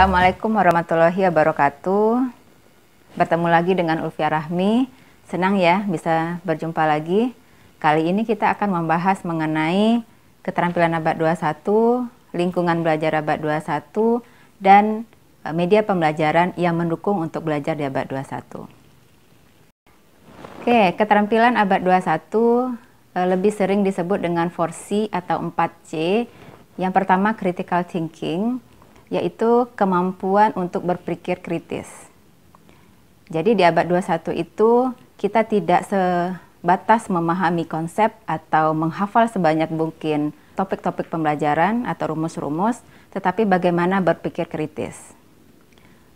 Assalamualaikum warahmatullahi wabarakatuh. Bertemu lagi dengan Ulfia Rahmi. Senang ya bisa berjumpa lagi. Kali ini kita akan membahas mengenai keterampilan abad 21, lingkungan belajar abad 21, dan media pembelajaran yang mendukung untuk belajar di abad 21. Oke, keterampilan abad 21 lebih sering disebut dengan 4C atau 4C. Yang pertama, critical thinking, yaitu kemampuan untuk berpikir kritis. Jadi di abad 21 itu kita tidak sebatas memahami konsep atau menghafal sebanyak mungkin topik-topik pembelajaran atau rumus-rumus, tetapi bagaimana berpikir kritis.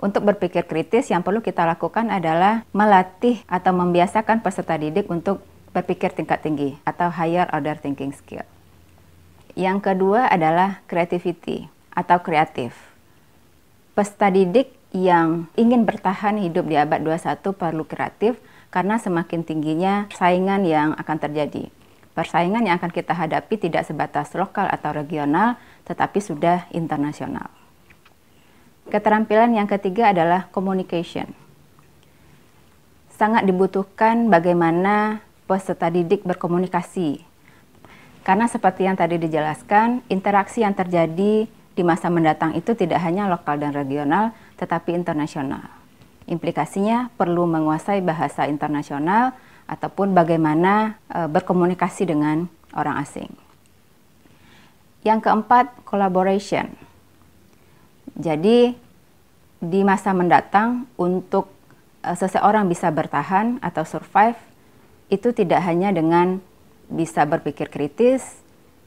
Untuk berpikir kritis yang perlu kita lakukan adalah melatih atau membiasakan peserta didik untuk berpikir tingkat tinggi atau higher order thinking skill. Yang kedua adalah creativity atau kreatif. Peserta didik yang ingin bertahan hidup di abad 21 perlu kreatif karena semakin tingginya persaingan yang akan terjadi. Persaingan yang akan kita hadapi tidak sebatas lokal atau regional, tetapi sudah internasional. Keterampilan yang ketiga adalah communication. Sangat dibutuhkan bagaimana peserta didik berkomunikasi. Karena seperti yang tadi dijelaskan, interaksi yang terjadi di masa mendatang itu tidak hanya lokal dan regional, tetapi internasional. Implikasinya perlu menguasai bahasa internasional ataupun bagaimana berkomunikasi dengan orang asing. Yang keempat, collaboration. Jadi, di masa mendatang untuk seseorang bisa bertahan atau survive, itu tidak hanya dengan bisa berpikir kritis,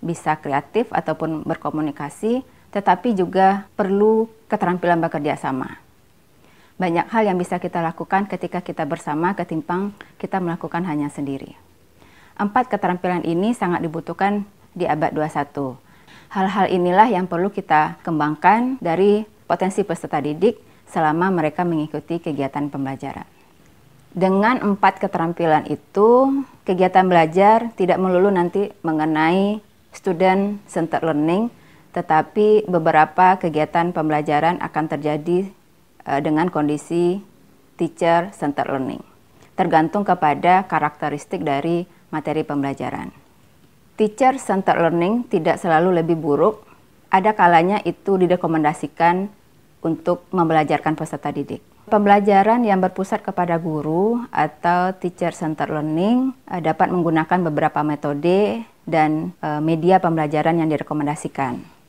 bisa kreatif ataupun berkomunikasi, tetapi juga perlu keterampilan bekerja sama. Banyak hal yang bisa kita lakukan ketika kita bersama ketimbang kita melakukan hanya sendiri. 4 keterampilan ini sangat dibutuhkan di abad 21. Hal-hal inilah yang perlu kita kembangkan dari potensi peserta didik selama mereka mengikuti kegiatan pembelajaran. Dengan 4 keterampilan itu, kegiatan belajar tidak melulu nanti mengenai student-centered learning, tetapi beberapa kegiatan pembelajaran akan terjadi dengan kondisi teacher-centered learning, tergantung kepada karakteristik dari materi pembelajaran. Teacher-centered learning tidak selalu lebih buruk, ada kalanya itu direkomendasikan untuk membelajarkan peserta didik. Pembelajaran yang berpusat kepada guru atau teacher-centered learning dapat menggunakan beberapa metode dan media pembelajaran yang direkomendasikan.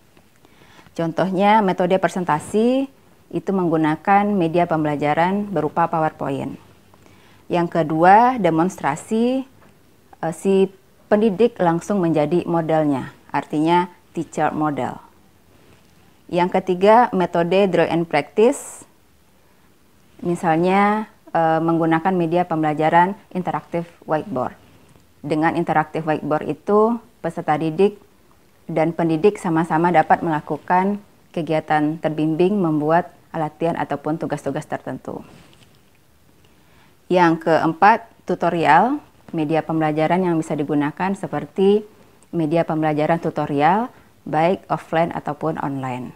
Contohnya, metode presentasi itu menggunakan media pembelajaran berupa PowerPoint. Yang kedua, demonstrasi, si pendidik langsung menjadi modelnya, artinya teacher model. Yang ketiga, metode drill and practice, misalnya menggunakan media pembelajaran interaktif whiteboard. Dengan interaktif whiteboard itu, peserta didik dan pendidik sama-sama dapat melakukan kegiatan terbimbing membuat latihan ataupun tugas-tugas tertentu. Yang keempat, tutorial, media pembelajaran yang bisa digunakan seperti media pembelajaran tutorial, baik offline ataupun online.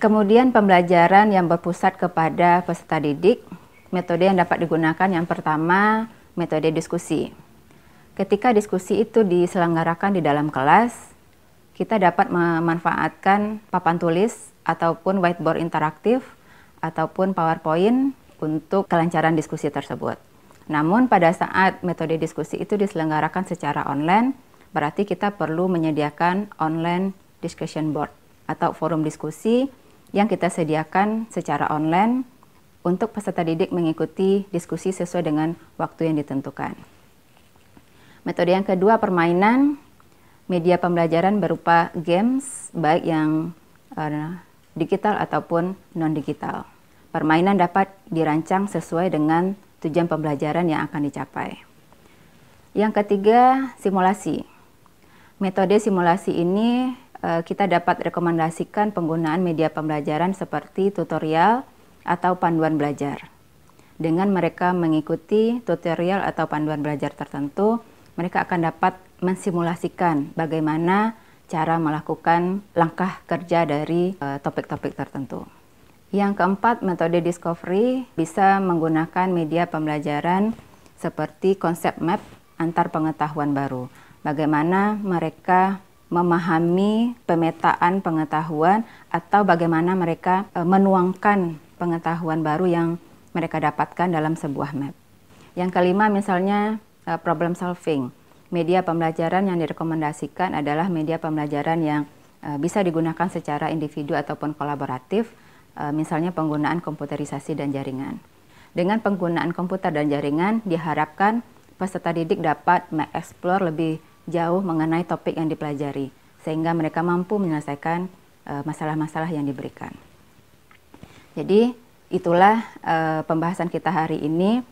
Kemudian pembelajaran yang berpusat kepada peserta didik, metode yang dapat digunakan yang pertama, metode diskusi. Ketika diskusi itu diselenggarakan di dalam kelas, kita dapat memanfaatkan papan tulis ataupun whiteboard interaktif ataupun PowerPoint untuk kelancaran diskusi tersebut. Namun pada saat metode diskusi itu diselenggarakan secara online, berarti kita perlu menyediakan online discussion board atau forum diskusi yang kita sediakan secara online untuk peserta didik mengikuti diskusi sesuai dengan waktu yang ditentukan. Metode yang kedua, permainan. Media pembelajaran berupa games, baik yang digital ataupun non-digital. Permainan dapat dirancang sesuai dengan tujuan pembelajaran yang akan dicapai. Yang ketiga, simulasi. Metode simulasi ini kita dapat rekomendasikan penggunaan media pembelajaran seperti tutorial atau panduan belajar. Dengan mereka mengikuti tutorial atau panduan belajar tertentu, mereka akan dapat mensimulasikan bagaimana cara melakukan langkah kerja dari topik-topik tertentu. Yang keempat, metode discovery bisa menggunakan media pembelajaran seperti konsep map antar pengetahuan baru. Bagaimana mereka memahami pemetaan pengetahuan atau bagaimana mereka menuangkan pengetahuan baru yang mereka dapatkan dalam sebuah map. Yang kelima, misalnya problem solving. Media pembelajaran yang direkomendasikan adalah media pembelajaran yang bisa digunakan secara individu ataupun kolaboratif, misalnya penggunaan komputerisasi dan jaringan. Dengan penggunaan komputer dan jaringan, diharapkan peserta didik dapat mengeksplor lebih jauh mengenai topik yang dipelajari, sehingga mereka mampu menyelesaikan masalah-masalah yang diberikan. Jadi, itulah pembahasan kita hari ini,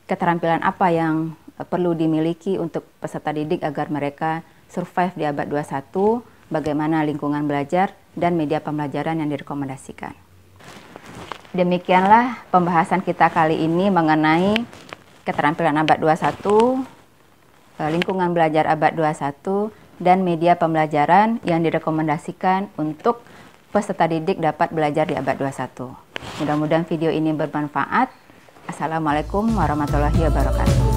keterampilan apa yang perlu dimiliki untuk peserta didik agar mereka survive di abad 21, bagaimana lingkungan belajar, dan media pembelajaran yang direkomendasikan. Demikianlah pembahasan kita kali ini mengenai keterampilan abad 21, lingkungan belajar abad 21, dan media pembelajaran yang direkomendasikan untuk peserta didik dapat belajar di abad 21. Mudah-mudahan video ini bermanfaat. Assalamualaikum warahmatullahi wabarakatuh.